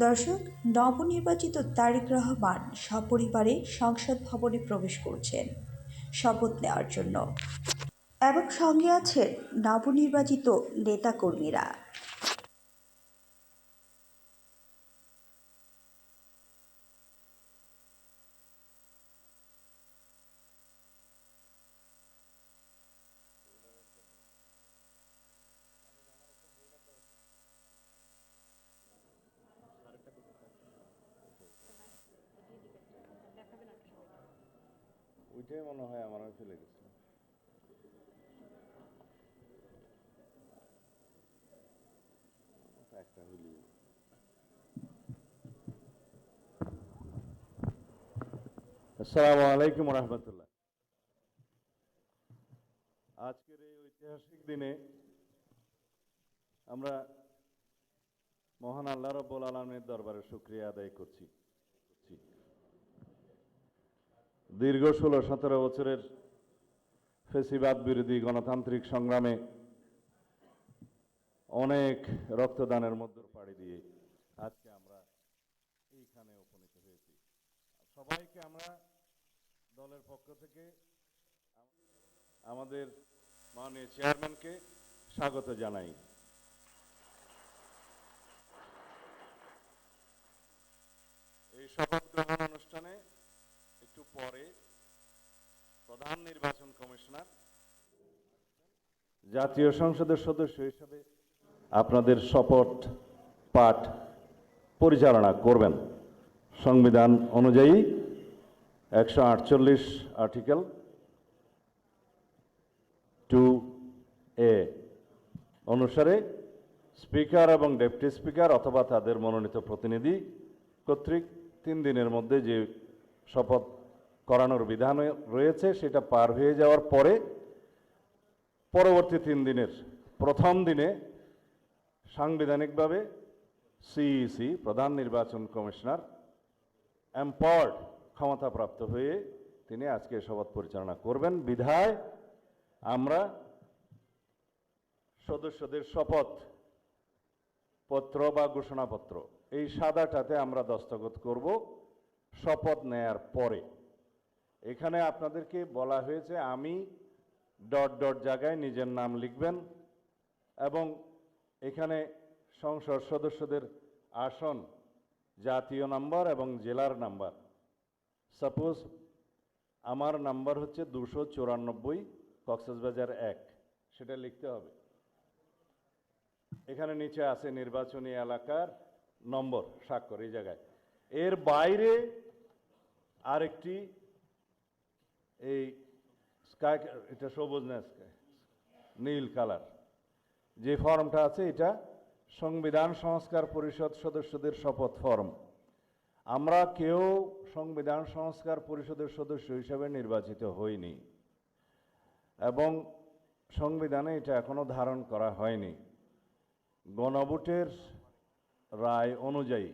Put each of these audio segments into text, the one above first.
দর্শক, নবনির্বাচিত তারেক রহমান সপরিবারে সংসদ ভবনে প্রবেশ করছেন শপথ নেওয়ার জন্য এবং সঙ্গে আছেন নবনির্বাচিত নেতাকর্মীরা। ওইটাই মনে হয় আমার ফেলে গেছে। একটা হইলি। আসসালামু আলাইকুম রহমতুল্লাহ। আজকের এই ঐতিহাসিক দিনে আমরা মহান আল্লাহ রাব্বুল আলামিনের দরবারে শুকরিয়া আদায় করছি। দীর্ঘ 16-17 বছরের ফেসিবাদ বিরোধী গণতান্ত্রিক সংগ্রামে অনেক রক্তদানের মধ্যে পাড়ি দিয়ে আজকে আমরা এইখানে উপনীত হয়েছি। সবাইকে আমরা দলের পক্ষ থেকে আমাদের মাননীয় চেয়ারম্যানকে স্বাগত জানাই। এই শপথ গ্রহণ অনুষ্ঠানে একটু পরে প্রধান নির্বাচন কমিশনার জাতীয় সংসদের সদস্য হিসেবে আপনাদের শপথ পাঠ পরিচালনা করবেন। সংবিধান অনুযায়ী 148 আর্টিকেল 2A অনুসারে স্পিকার এবং ডেপুটি স্পিকার অথবা তাদের মনোনীত প্রতিনিধি কর্তৃক 3 দিনের মধ্যে যে শপথ করানোর বিধান রয়েছে সেটা পার হয়ে যাওয়ার পরে পরবর্তী 3 দিনের প্রথম দিনে সাংবিধানিকভাবে সিইসি প্রধান নির্বাচন কমিশনার এম্পাওয়ার্ড ক্ষমতাপ্রাপ্ত হয়ে তিনি আজকে শপথ পরিচালনা করবেন। বিধায় আমরা সদস্যদের শপথ পত্র বা ঘোষণাপত্র এই সাদাটাতে আমরা দস্তখত করব শপথ নেয়ার পরে। এখানে আপনাদেরকে বলা হয়েছে আমি ডট ডট জায়গায় নিজের নাম লিখবেন এবং এখানে সংসদ সদস্যদের আসন, জাতীয় নাম্বার এবং জেলার নাম্বার। সাপোজ আমার নাম্বার হচ্ছে 294 কক্সবাজার 1, সেটা লিখতে হবে। এখানে নিচে আছে নির্বাচনী এলাকার নম্বর, স্বাক্ষর এই জায়গায়। এর বাইরে আরেকটি এই স্কাই, এটা সবুজ না স্কাই, নীল কালার যে ফর্মটা আছে এটা সংবিধান সংস্কার পরিষদ সদস্যদের শপথ ফর্ম। আমরা কেউ সংবিধান সংস্কার পরিষদের সদস্য হিসেবে নির্বাচিত হইনি এবং সংবিধানে এটা এখনো ধারণ করা হয়নি। গণভোটের রায় অনুযায়ী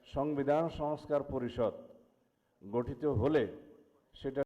সংবিধান সংস্কার পরিষদ গঠিত হলে সেটা